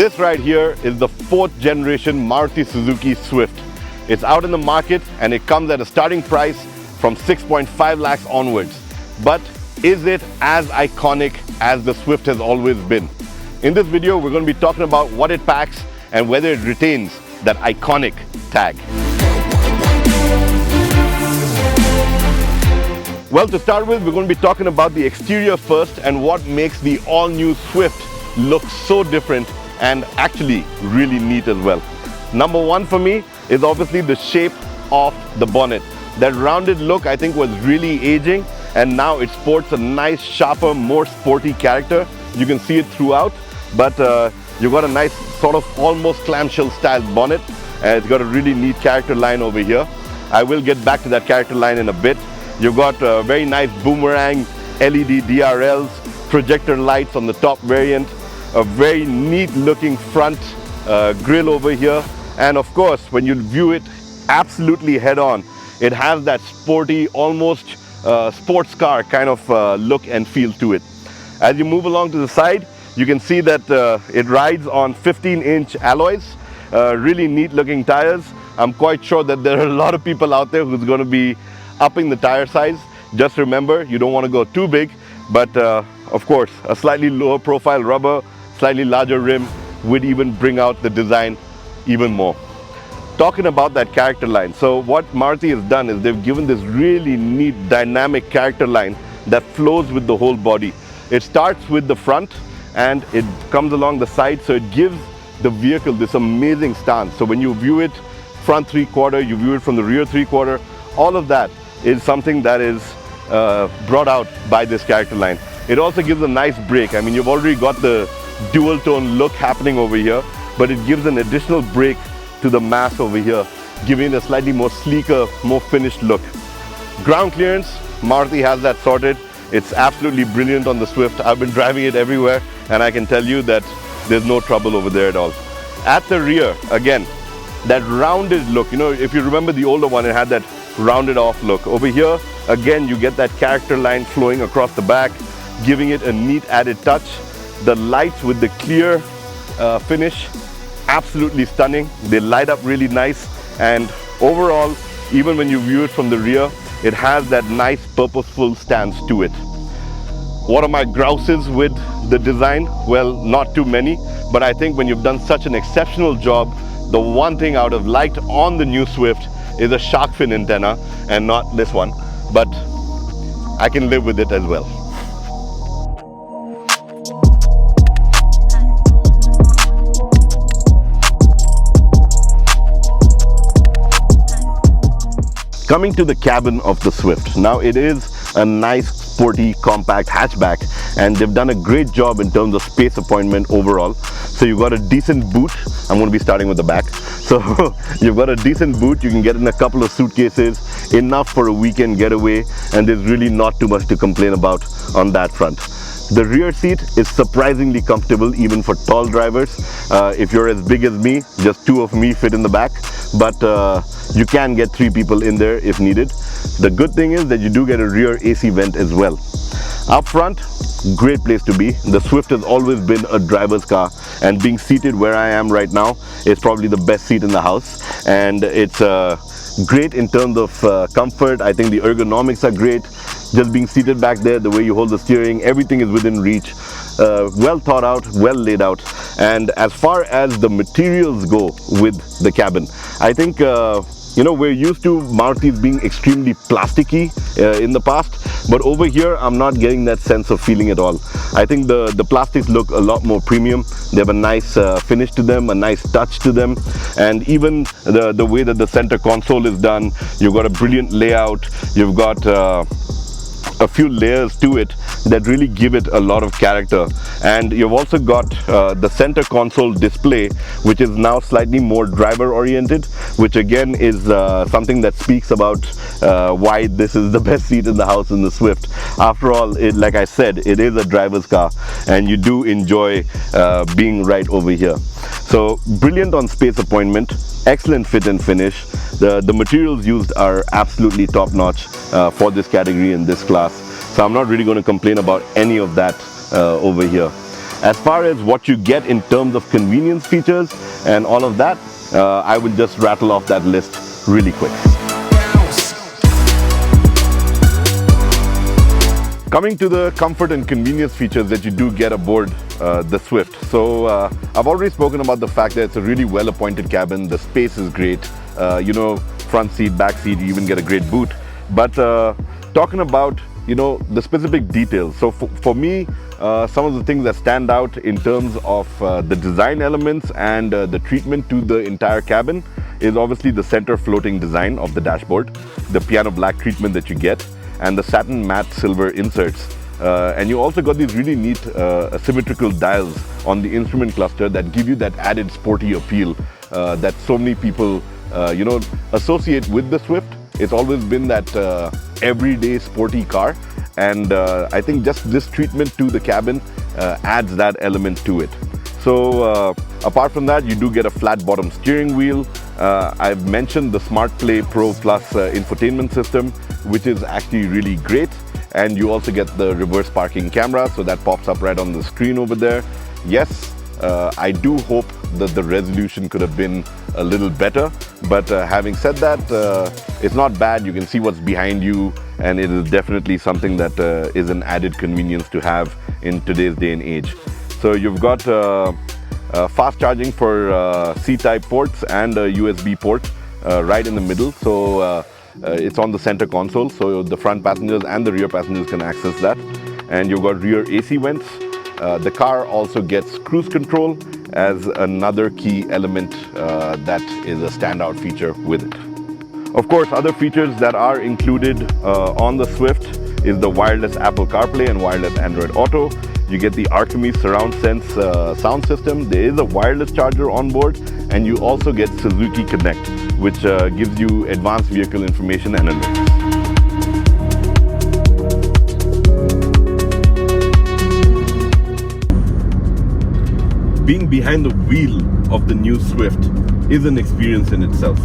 This right here is the 4th generation Maruti Suzuki Swift. It's out in the market and it comes at a starting price from 6.5 lakhs onwards. But is it as iconic as the Swift has always been? In this video, we're going to be talking about what it packs and whether it retains that iconic tag. Well, to start with, we're going to be talking about the exterior first and what makes the all-new Swift look so different and actually really neat as well. Number one for me is obviously the shape of the bonnet. That rounded look, I think, was really aging, and now it sports a nice, sharper, more sporty character. You can see it throughout, but you've got a nice sort of almost clamshell style bonnet, and it's got a really neat character line over here. I will get back to that character line in a bit. You've got very nice boomerang LED DRLs, projector lights on the top variant, a very neat looking front grille over here, and of course when you view it absolutely head on, it has that sporty, almost sports car kind of look and feel to it. As you move along to the side, you can see that it rides on 15-inch alloys, really neat looking tires. I'm quite sure that there are a lot of people out there who's going to be upping the tire size. Just remember, you don't want to go too big, but of course a slightly lower profile rubber, slightly larger rim would even bring out the design even more. Talking about that character line, so what Maruti has done is they've given this really neat dynamic character line that flows with the whole body. It starts with the front and it comes along the side, so it gives the vehicle this amazing stance. So when you view it front 3/4, you view it from the rear 3/4, all of that is something that is brought out by this character line. It also gives a nice break. I mean, you've already got the dual tone look happening over here, but it gives an additional break to the mass over here, giving it a slightly more sleeker, more finished look. Ground clearance, Maruti has that sorted. It's absolutely brilliant on the Swift. I've been driving it everywhere and I can tell you that there's no trouble over there at all. At the rear, again, that rounded look, you know, if you remember the older one, it had that rounded off look. Over here, again, you get that character line flowing across the back, giving it a neat added touch. The lights with the clear finish, absolutely stunning. They light up really nice, and overall, even when you view it from the rear, it has that nice purposeful stance to it. What are my grouses with the design? Well, not too many, but I think when you've done such an exceptional job, the one thing I would have liked on the new Swift is a shark fin antenna and not this one, but I can live with it as well. Coming to the cabin of the Swift. Now it is a nice, sporty, compact hatchback, and they've done a great job in terms of space appointment overall. So you've got a decent boot. I'm going to be starting with the back. So you've got a decent boot. You can get in a couple of suitcases, enough for a weekend getaway, and there's really not too much to complain about on that front. The rear seat is surprisingly comfortable even for tall drivers. If you're as big as me, just 2 of me fit in the back, but you can get 3 people in there if needed. The good thing is that you do get a rear AC vent as well. Up front, great place to be. The Swift has always been a driver's car, and being seated where I am right now is probably the best seat in the house, and it's great in terms of comfort. I think the ergonomics are great. Just being seated back there, the way you hold the steering, everything is within reach. Well thought out, well laid out. And as far as the materials go with the cabin, I think you know, we're used to Marutis being extremely plasticky in the past, but over here I'm not getting that sense of feeling at all. I think the plastics look a lot more premium. They have a nice finish to them, a nice touch to them, and even the way that the center console is done, you've got a brilliant layout. You've got a few layers to it that really give it a lot of character. And you've also got the center console display, which is now slightly more driver oriented, which again is something that speaks about why this is the best seat in the house in the Swift. After all, like I said, it is a driver's car and you do enjoy being right over here. So brilliant on space appointment, excellent fit and finish. The materials used are absolutely top notch for this category in this class. So I'm not really going to complain about any of that over here. As far as what you get in terms of convenience features and all of that, I will just rattle off that list really quick. Coming to the comfort and convenience features that you do get aboard the Swift. So I've already spoken about the fact that it's a really well-appointed cabin. The space is great. Front seat, back seat, you even get a great boot. But talking about, the specific details. So for me, some of the things that stand out in terms of the design elements and the treatment to the entire cabin is obviously the center floating design of the dashboard, the piano black treatment that you get, and the satin matte silver inserts. And you also got these really neat symmetrical dials on the instrument cluster that give you that added sporty appeal that so many people associate with the Swift. It's always been that everyday sporty car, and I think just this treatment to the cabin adds that element to it. So apart from that, you do get a flat bottom steering wheel. I've mentioned the Smart Play Pro Plus infotainment system, which is actually really great. And you also get the reverse parking camera, so that pops up right on the screen over there. Yes, I do hope that the resolution could have been a little better, but having said that, it's not bad. You can see what's behind you, and it is definitely something that is an added convenience to have in today's day and age. So you've got fast charging for C-type ports and a USB port right in the middle. So it's on the center console, so the front passengers and the rear passengers can access that. And you've got rear AC vents. The car also gets cruise control as another key element that is a standout feature with it. Of course, other features that are included on the Swift is the wireless Apple CarPlay and wireless Android Auto. You get the Archimedes Surround Sense sound system. There is a wireless charger on board, and you also get Suzuki Connect, which gives you advanced vehicle information and alerts. Being behind the wheel of the new Swift is an experience in itself.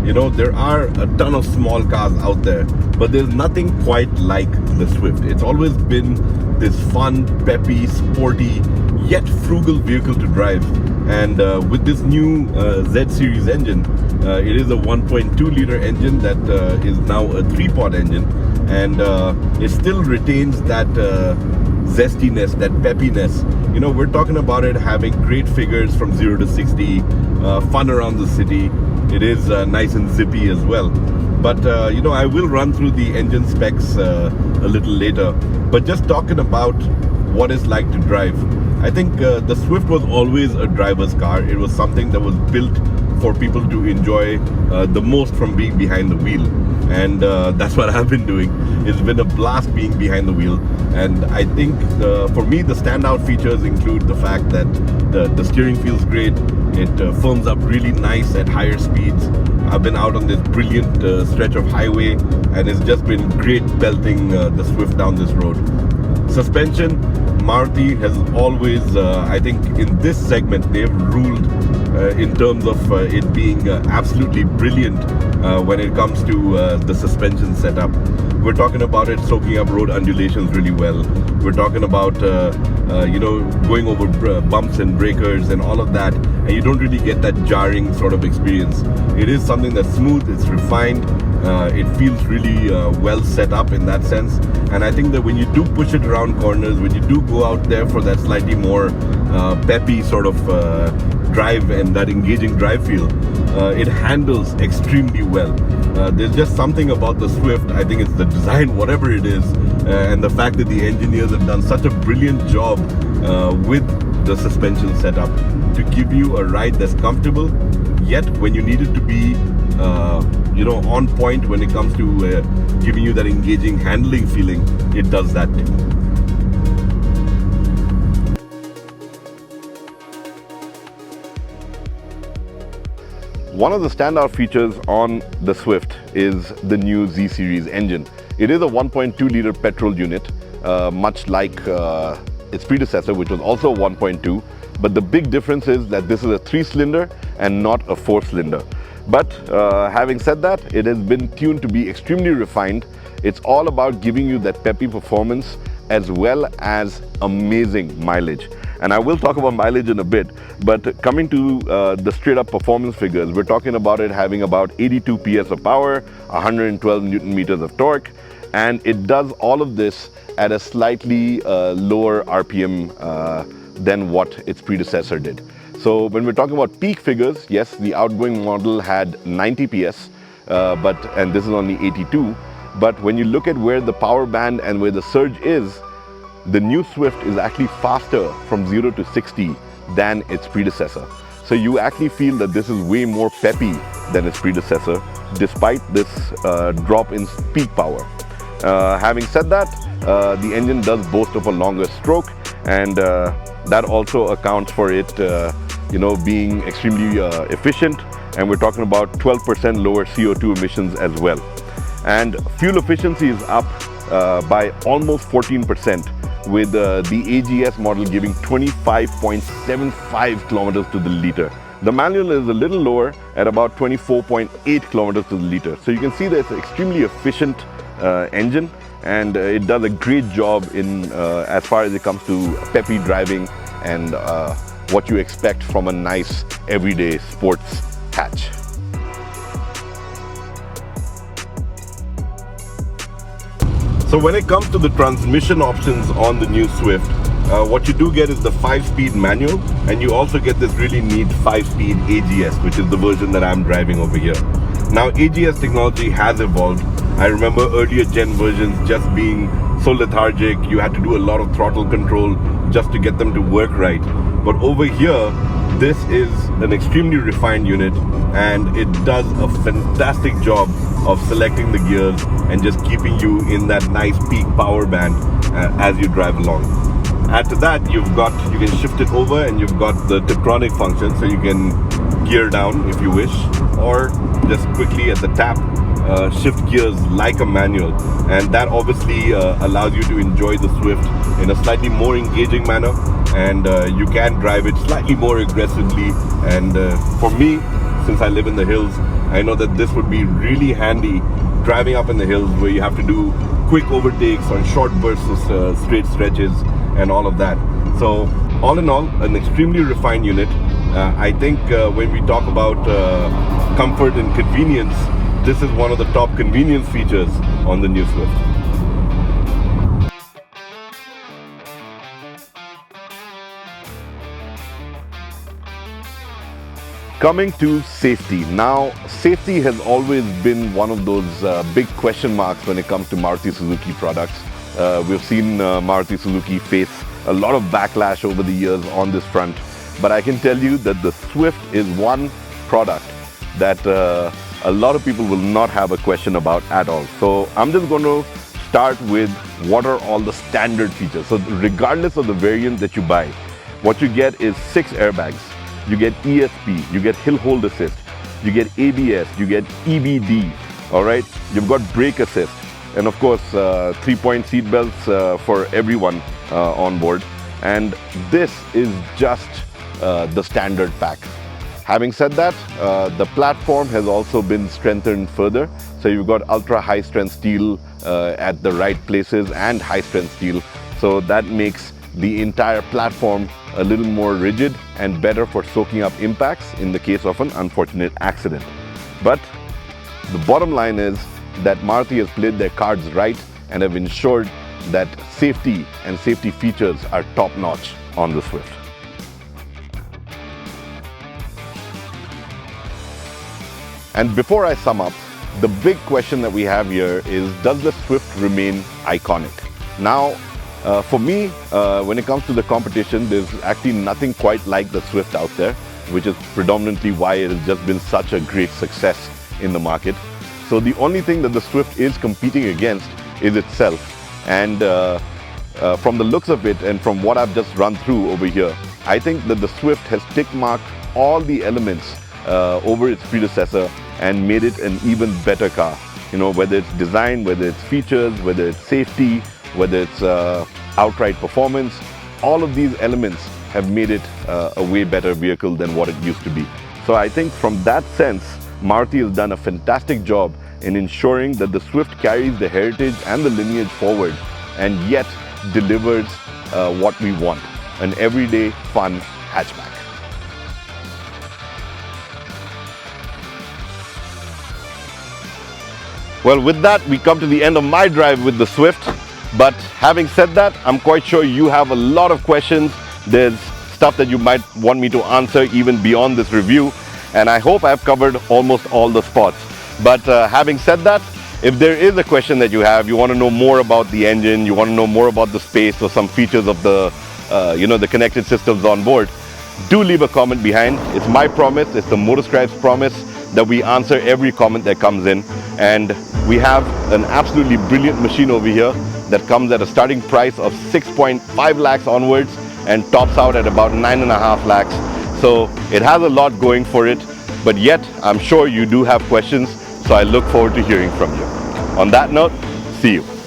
There are a ton of small cars out there, but there's nothing quite like the Swift. It's always been this fun, peppy, sporty, yet frugal vehicle to drive. And with this new Z series engine, it is a 1.2 liter engine that is now a 3-pod engine, and it still retains that zestiness, that peppiness. We're talking about it having great figures from 0 to 60, fun around the city. It is nice and zippy as well. But I will run through the engine specs a little later. But just talking about what it's like to drive, I think the Swift was always a driver's car. It was something that was built for people to enjoy the most from being behind the wheel. And that's what I've been doing. It's been a blast being behind the wheel. And I think for me, the standout features include the fact that the steering feels great. It firms up really nice at higher speeds. I've been out on this brilliant stretch of highway, and it's just been great belting the Swift down this road. Suspension, Maruti has always, I think in this segment, they've ruled in terms of it being absolutely brilliant when it comes to the suspension setup. We're talking about it soaking up road undulations really well. We're talking about going over bumps and breakers and all of that, and you don't really get that jarring sort of experience. It is something that's smooth, it's refined, it feels really well set up in that sense. And I think that when you do push it around corners, when you do go out there for that slightly more peppy sort of drive and that engaging drive feel, it handles extremely well. There's just something about the Swift, I think it's the design, whatever it is, and the fact that the engineers have done such a brilliant job with the suspension setup to give you a ride that's comfortable, yet when you need it to be on point when it comes to giving you that engaging handling feeling, it does that too. One of the standout features on the Swift is the new Z series engine. It is a 1.2 liter petrol unit, much like its predecessor, which was also 1.2. But the big difference is that this is a 3-cylinder and not a 4-cylinder. But having said that, it has been tuned to be extremely refined. It's all about giving you that peppy performance as well as amazing mileage. And I will talk about mileage in a bit, but coming to the straight up performance figures, we're talking about it having about 82 PS of power, 112 Newton meters of torque, and it does all of this at a slightly lower RPM than what its predecessor did. So when we're talking about peak figures, yes, the outgoing model had 90 PS, and this is only 82. But when you look at where the power band and where the surge is, the new Swift is actually faster from 0 to 60 than its predecessor. So you actually feel that this is way more peppy than its predecessor, despite this drop in peak power. Having said that, the engine does boast of a longer stroke, and that also accounts for it being extremely efficient, and we're talking about 12% lower CO2 emissions as well. And fuel efficiency is up by almost 14%, with the AGS model giving 25.75 kilometers to the liter. The manual is a little lower at about 24.8 kilometers to the liter. So you can see that it's an extremely efficient engine, and it does a great job in as far as it comes to peppy driving and what you expect from a nice everyday sports hatch. So when it comes to the transmission options on the new Swift, what you do get is the 5-speed manual, and you also get this really neat 5-speed AGS, which is the version that I'm driving over here. Now, AGS technology has evolved. I remember earlier gen versions just being so lethargic, you had to do a lot of throttle control just to get them to work right. But over here, this is an extremely refined unit, and it does a fantastic job of selecting the gears and just keeping you in that nice peak power band as you drive along. Add to that, you can shift it over, and you've got the Tiptronic function, so you can gear down if you wish, or just quickly at the tap shift gears like a manual, and that obviously allows you to enjoy the Swift in a slightly more engaging manner, and you can drive it slightly more aggressively. And for me, since I live in the hills, I know that this would be really handy driving up in the hills where you have to do quick overtakes on short bursts of straight stretches and all of that. So all in all, an extremely refined unit. I think when we talk about comfort and convenience, this is one of the top convenience features on the new Swift. Coming to safety. Now, safety has always been one of those big question marks when it comes to Maruti Suzuki products. We've seen Maruti Suzuki face a lot of backlash over the years on this front, but I can tell you that the Swift is one product that a lot of people will not have a question about at all. So I'm just going to start with what are all the standard features. So regardless of the variant that you buy, what you get is 6 airbags. You get ESP, you get hill hold assist, you get ABS, you get EBD, all right? You've got brake assist, and of course, 3-point seat belts for everyone on board. And this is just the standard pack. Having said that, the platform has also been strengthened further. So you've got ultra high strength steel at the right places and high strength steel. So that makes the entire platform a little more rigid and better for soaking up impacts in the case of an unfortunate accident. But the bottom line is that Maruti has played their cards right and have ensured that safety and safety features are top-notch on the Swift. And before I sum up, the big question that we have here is, does the Swift remain iconic? Now, for me, when it comes to the competition, there's actually nothing quite like the Swift out there, which is predominantly why it has just been such a great success in the market. So the only thing that the Swift is competing against is itself. And from the looks of it and from what I've just run through over here, I think that the Swift has tick-marked all the elements over its predecessor and made it an even better car. You know, whether it's design, whether it's features, whether it's safety, whether it's outright performance, all of these elements have made it a way better vehicle than what it used to be. So I think from that sense, Maruti has done a fantastic job in ensuring that the Swift carries the heritage and the lineage forward and yet delivers what we want. an everyday fun hatchback. Well, with that, we come to the end of my drive with the Swift. But having said that, I'm quite sure you have a lot of questions. There's stuff that you might want me to answer even beyond this review. And I hope I've covered almost all the spots. But having said that, if there is a question that you have, you want to know more about the engine, you want to know more about the space or some features of the, the connected systems on board, do leave a comment behind. It's my promise, it's the MOTORSCRIBES promise that we answer every comment that comes in. And we have an absolutely brilliant machine over here that comes at a starting price of 6.5 lakhs onwards and tops out at about 9.5 lakhs. So it has a lot going for it, but yet I'm sure you do have questions, so I look forward to hearing from you. On that note, see you.